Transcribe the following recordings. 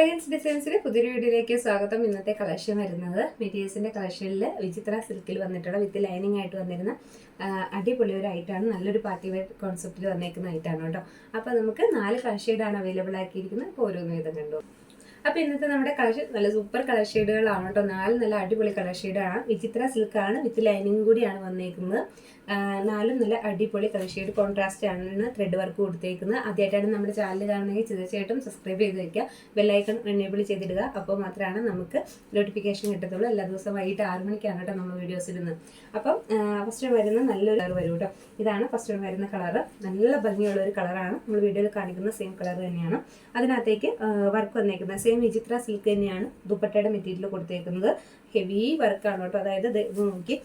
Elegance ഡിസൈൻസിന്റെ പുതിയൊരു വീഡിയോയിലേക്ക് സ്വാഗതം. ഇന്നത്തെ കളക്ഷൻ വരുന്നത് മെറ്റീരിയൽസിന്റെ കളക്ഷനിൽ വിചിത്ര സിൽക്കിൽ വന്നിട്ടുള്ള വിത്ത് ലൈനിങ് ആയിട്ട് വന്നിരുന്ന അടിപൊളി ഒരു ഐറ്റാണ്. നല്ലൊരു പാർട്ടി വെയർ കോൺസെപ്റ്റിൽ വന്നേക്കുന്ന ഐറ്റാണ് കേട്ടോ. അപ്പോൾ നമുക്ക് 4 കളർ ഷെയ്ഡാണ് അവൈലബിൾ ആക്കിയിരിക്കുന്നത്. അപ്പോൾ ഓരോന്ന് വീതം കണ്ടു. അപ്പോൾ ഇന്നത്തെ നമ്മുടെ കളക്ഷൻ നല്ല സൂപ്പർ കളർ ഷെയ്ഡുകളാണ് കേട്ടോ. 4 നല്ല അടിപൊളി കളർ ഷെയ്ഡാണ്. വിചിത്ര സിൽക്കാണ്, വിത്ത് ലൈനിങ് കൂടിയാണ് വന്നേക്കുന്നത്. 4 നല്ല അടിപൊളി കളർ ഷെയ്ഡ് കോൺട്രാസ്റ്റ് ആണ് ത്രെഡ് വർക്ക് കൊടുത്തേക്കുന്നത്. ആദ്യമായിട്ടാണ് നമ്മുടെ ചാനൽ കാണുന്നെങ്കിൽ തീർച്ചയായിട്ടും സബ്സ്ക്രൈബ് ചെയ്ത് വയ്ക്കുക, ബെല്ലൈക്കൺ എനേബിൾ ചെയ്തിടുക. അപ്പോൾ മാത്രമാണ് നമുക്ക് നോട്ടിഫിക്കേഷൻ കിട്ടത്തുള്ളൂ. എല്ലാ ദിവസവും വൈകിട്ട് 6 മണിക്കാണ് കേട്ടോ നമ്മൾ വീഡിയോസ് ഇടുന്നത്. അപ്പം ഫസ്റ്റ് വരുന്ന നല്ലൊരു കളർ വരും കേട്ടോ. ഇതാണ് ഫസ്റ്റ് വരുന്ന കളറ്. നല്ല ഭംഗിയുള്ള ഒരു കളറാണ്. നമ്മൾ വീഡിയോയിൽ കാണിക്കുന്ന സെയിം കളർ തന്നെയാണ്. അതിനകത്തേക്ക് വർക്ക് വന്നേക്കുന്നത് സെയിം വിചിത്ര സിൽക്ക് തന്നെയാണ് ദുപ്പട്ടയുടെ മെറ്റീരിയൽ കൊടുത്തേക്കുന്നത്. ഹെവി വർക്കാണ് കേട്ടോ. അതായത് നോക്കി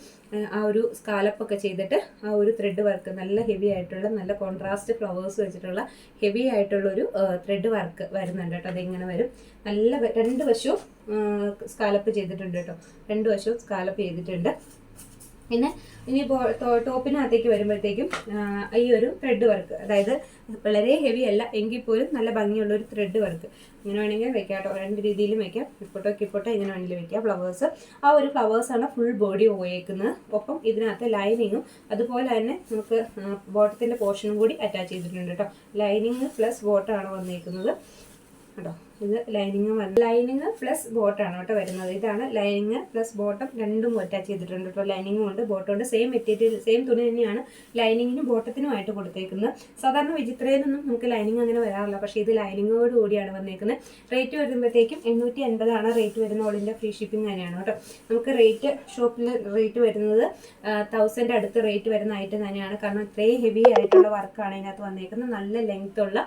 ആ ഒരു സ്കാലപ്പൊക്കെ ചെയ്തിട്ട് ആ ഒരു ത്രെഡ് വർക്ക് നല്ല ഹെവി ആയിട്ടുള്ള നല്ല കോൺട്രാസ്റ്റ് ഫ്ലവേഴ്സ് വെച്ചിട്ടുള്ള ഹെവി ആയിട്ടുള്ള ഒരു ത്രെഡ് വർക്ക് വരുന്നുണ്ട് കേട്ടോ. അതിങ്ങനെ വരും. നല്ല 2 വശവും സ്കാലപ്പ് ചെയ്തിട്ടുണ്ട് കേട്ടോ. 2 വശവും സ്കാലപ്പ് ചെയ്തിട്ടുണ്ട്. പിന്നെ ഇനി ടോപ്പിനകത്തേക്ക് വരുമ്പോഴത്തേക്കും ഈ ഒരു ത്രെഡ് വർക്ക്, അതായത് വളരെ ഹെവി അല്ല എങ്കിൽ പോലും നല്ല ഭംഗിയുള്ള ഒരു ത്രെഡ് വർക്ക്. ഇങ്ങനെ വേണമെങ്കിൽ വെക്കാം കേട്ടോ. 2 രീതിയിലും വെക്കാം. കിപ്പോട്ടോ ഇങ്ങനെ വേണമെങ്കിലും വെക്കാം. ഫ്ലവേഴ്സ്, ആ ഒരു ഫ്ലവേഴ്സാണ് ഫുൾ ബോഡി പോയേക്കുന്നത്. ഒപ്പം ഇതിനകത്ത് ലൈനിങ്ങും അതുപോലെ തന്നെ നമുക്ക് ബോട്ടത്തിൻ്റെ പോർഷനും കൂടി അറ്റാച്ച് ചെയ്തിട്ടുണ്ട് കേട്ടോ. ലൈനിങ് പ്ലസ് ബോട്ടമാണ് വന്നേക്കുന്നത് കേട്ടോ. ഇത് ലൈനിങ് പ്ലസ് ബോട്ടാണ് കേട്ടോ വരുന്നത്. ഇതാണ് ലൈനിങ് പ്ലസ് ബോട്ടം രണ്ടും അറ്റാച്ച് ചെയ്തിട്ടുണ്ട് കേട്ടോ. ലൈനിങ്ങും ഉണ്ട് ബോട്ടം ഉണ്ട്. സെയിം മെറ്റീരിയൽ സെയിം തുണി തന്നെയാണ് ലൈനിങ്ങിനും ബോട്ടത്തിനുമായിട്ട് കൊടുത്തേക്കുന്നത്. സാധാരണ വിചിത്രയിലൊന്നും നമുക്ക് ലൈനിങ് അങ്ങനെ വരാറില്ല, പക്ഷേ ഇത് ലൈനിങ്ങോട് കൂടിയാണ് വന്നേക്കുന്നത്. റേറ്റ് വരുമ്പോഴത്തേക്കും 880 റേറ്റ് വരുന്ന ഓൾ ഇന്ത്യ ഫ്രീ ഷിപ്പിംഗ് തന്നെയാണ് കേട്ടോ. നമുക്ക് റേറ്റ് ഷോപ്പിൽ റേറ്റ് വരുന്നത് 1000 അടുത്ത് റേറ്റ് വരുന്ന ഐറ്റം തന്നെയാണ്. കാരണം ഇത്രയും ഹെവി ആയിട്ടുള്ള വർക്കാണ് ഇതിനകത്ത് വന്നേക്കുന്നത്. നല്ല ലെങ്ത് ഉള്ള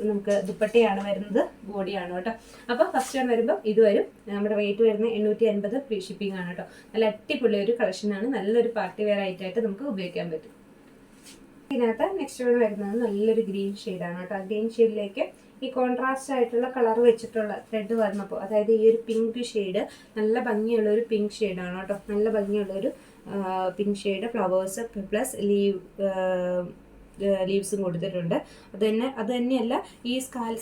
നമുക്ക് ദുപ്പട്ടയാണ് വരുന്നത്, ബോഡിയാണ് കേട്ടോ. അപ്പോൾ ഫസ്റ്റ് ടൈം വരുമ്പോൾ ഇത് വരും. നമ്മുടെ റേറ്റ് വരുന്നത് 880 ഫ്രീ ഷിപ്പിംഗ് ആണ് കേട്ടോ. നല്ല അടിപൊളി ഒരു കളക്ഷനാണ്. നല്ലൊരു പാർട്ടി വെയർ ആയിട്ട് നമുക്ക് ഉപയോഗിക്കാൻ പറ്റും. ഇതിനകത്ത് നെക്സ്റ്റ് വരുന്നത് നല്ലൊരു ഗ്രീൻ ഷെയ്ഡാണ് കേട്ടോ. ഗ്രീൻ ഷെയ്ഡിലേക്ക് ഈ കോൺട്രാസ്റ്റ് ആയിട്ടുള്ള കളർ വെച്ചിട്ടുള്ള ത്രെഡ് വന്നപ്പോൾ, അതായത് ഈ ഒരു പിങ്ക് ഷെയ്ഡ് നല്ല ഭംഗിയുള്ള ഒരു പിങ്ക് ഷെയ്ഡാണ് കേട്ടോ. നല്ല ഭംഗിയുള്ളൊരു പിങ്ക് ഷെയ്ഡ് ഫ്ലവേഴ്സ് പ്ലസ് ലീവ്സും കൊടുത്തിട്ടുണ്ട്. അത് തന്നെയല്ല ഈ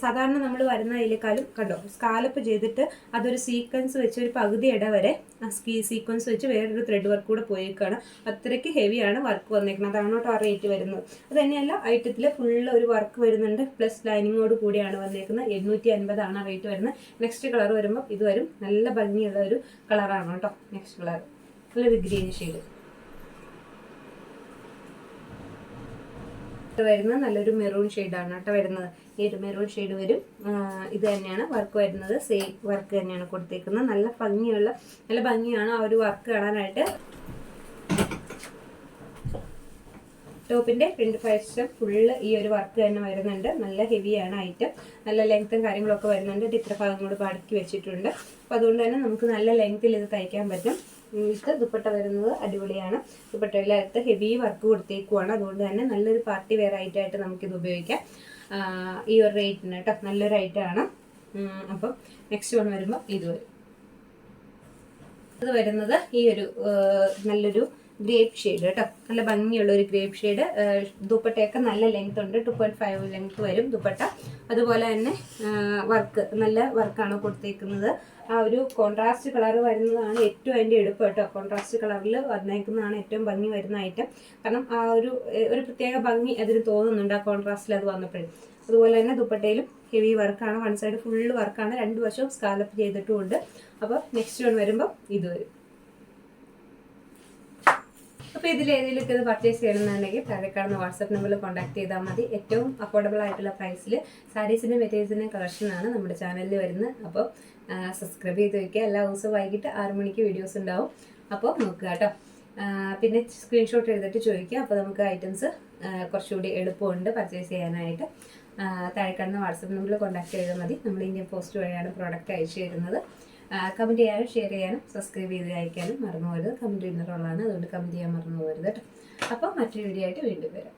സാധാരണ നമ്മൾ വരുന്ന അതിലേക്കാളും കണ്ടോ സ്കാലപ്പ് ചെയ്തിട്ട് അതൊരു സീക്വൻസ് വെച്ച് ഒരു പകുതി ഇട വരെ സീക്വൻസ് വെച്ച് വേറൊരു ത്രെഡ് വർക്ക് കൂടെ പോയേക്കാണ്. അത്രയ്ക്ക് ഹെവിയാണ് വർക്ക് വന്നേക്കുന്നത്. അതാണ് കേട്ടോ ആ റേറ്റ് വരുന്നത്. അത് തന്നെയല്ല ഐറ്റത്തിൽ ഫുള്ള് ഒരു വർക്ക് വരുന്നുണ്ട് പ്ലസ് ലൈനിങ്ങോട് കൂടിയാണ് വന്നേക്കുന്നത്. 850 ആ റേറ്റ് വരുന്നത്. നെക്സ്റ്റ് കളർ വരുമ്പോൾ ഇത് വരും. നല്ല ഭംഗിയുള്ള ഒരു കളറാണ് കേട്ടോ. നെക്സ്റ്റ് കളർ നല്ലൊരു ഗ്രീൻ ഷെയ്ഡ് വരുന്നത്. നല്ലൊരു മെറൂൺ ഷെയ്ഡാണ് കേട്ടോ വരുന്നത്. ഈ ഒരു മെറൂൺ ഷെയ്ഡ് വരും. ഇത് തന്നെയാണ് വർക്ക് വരുന്നത്. സെയിം വർക്ക് തന്നെയാണ് കൊടുത്തേക്കുന്നത്. നല്ല ഭംഗിയാണ് ആ ഒരു വർക്ക് കാണാനായിട്ട്. ടോപ്പിന്റെ ഫ്രണ്ട് വശം ഫുള്ള് ഈ ഒരു വർക്ക് തന്നെ വരുന്നുണ്ട്. നല്ല ഹെവിയാണ് ഐറ്റം. നല്ല ലെങ്ത്തും കാര്യങ്ങളൊക്കെ വരുന്നുണ്ട്. ഇത്ര ഭാഗം കൂടെ അടുക്കി വെച്ചിട്ടുണ്ട്. അപ്പോൾ അതുകൊണ്ട് തന്നെ നമുക്ക് നല്ല ലെങ്ത്തിൽ ഇത് തയ്ക്കാൻ പറ്റും. ഇത് ദുപ്പട്ട വരുന്നത് അടിപൊളിയാണ്. ദുപ്പട്ടയിലകത്ത് ഹെവി വർക്ക് കൊടുത്തേക്കുവാണ്. അതുകൊണ്ട് തന്നെ നല്ലൊരു പാർട്ടി വെയർ ആയിട്ട് നമുക്കിത് ഉപയോഗിക്കാം. ഈ ഒരു റേറ്റിന് കേട്ടോ. നല്ലൊരു ഐറ്റമാണ്. അപ്പം നെക്സ്റ്റ് വൺ വരുമ്പോൾ ഇത് വരും. ഇത് വരുന്നത് ഈ ഒരു നല്ലൊരു ഗ്രേപ്പ് ഷെയ്ഡ് കേട്ടോ. നല്ല ഭംഗിയുള്ള ഒരു ഗ്രേപ്പ് ഷെയ്ഡ്. ദുപ്പട്ടയൊക്കെ നല്ല ലെങ്ത് ഉണ്ട്. 2.5 ലെങ്ത് വരും ദുപ്പട്ട. അതുപോലെ തന്നെ വർക്ക് നല്ല വർക്കാണ് കൊടുത്തേക്കുന്നത്. ആ ഒരു കോൺട്രാസ്റ്റ് കളർ വരുന്നതാണ് ഏറ്റവും അതിൻ്റെ എടുപ്പ് കേട്ടോ. കോൺട്രാസ്റ്റ് കളറിൽ വന്നേക്കുന്നതാണ് ഏറ്റവും ഭംഗി വരുന്ന ഐറ്റം. കാരണം ആ ഒരു പ്രത്യേക ഭംഗി അതിന് തോന്നുന്നുണ്ട് ആ കോൺട്രാസ്റ്റിൽ അത് വന്നപ്പോഴും. അതുപോലെ തന്നെ ദുപ്പട്ടയിലും ഹെവി വർക്കാണ്. വൺ സൈഡ് ഫുള്ള് വർക്കാണ്. 2 വശവും സ്കാലപ്പ് ചെയ്തിട്ടുമുണ്ട്. അപ്പോൾ നെക്സ്റ്റ് വൺ വരുമ്പോൾ ഇത് വരും. അപ്പോൾ ഇതിലേതെങ്കിലുമൊക്കെ ഇത് പർച്ചേസ് ചെയ്യണമെന്നുണ്ടെങ്കിൽ താഴെ കാണുന്ന വാട്സപ്പ് നമ്പറിൽ കോൺടാക്ട് ചെയ്താൽ മതി. ഏറ്റവും അഫോർഡബിൾ ആയിട്ടുള്ള പ്രൈസിൽ സാരീസിൻ്റെ മെറ്റീരിയൽസിൻ്റെ കളക്ഷനാണ് നമ്മുടെ ചാനലിൽ വരുന്നത്. അപ്പോൾ സബ്സ്ക്രൈബ് ചെയ്ത് വയ്ക്കുക. എല്ലാ ദിവസവും വൈകിട്ട് 6 മണിക്ക് വീഡിയോസ് ഉണ്ടാവും. അപ്പോൾ നോക്കുക കേട്ടോ. പിന്നെ സ്ക്രീൻഷോട്ട് എടുത്തിട്ട് ചോദിക്കുക. അപ്പോൾ നമുക്ക് ഐറ്റംസ് കുറച്ചുകൂടി എളുപ്പമുണ്ട് പർച്ചേസ് ചെയ്യാനായിട്ട്. താഴെ കാണുന്ന വാട്സപ്പ് നമ്പറിൽ കോൺടാക്ട് ചെയ്താൽ മതി. നമ്മൾ ഇന്ത്യൻ പോസ്റ്റ് വഴിയാണ് പ്രോഡക്റ്റ് അയച്ചു തരുന്നത്. കമൻറ്റ് ചെയ്യാനും ഷെയർ ചെയ്യാനും സബ്സ്ക്രൈബ് ചെയ്ത് അയക്കാനും മറന്നു പോകരുത്. കമൻറ്റ് ചെയ്യുന്ന റോളാണ്, അതുകൊണ്ട് കമൻറ്റ് ചെയ്യാൻ മറന്നു പോകരുത് കേട്ടോ. അപ്പോൾ മറ്റൊരു വീഡിയോ ആയിട്ട് വീണ്ടും വരാം.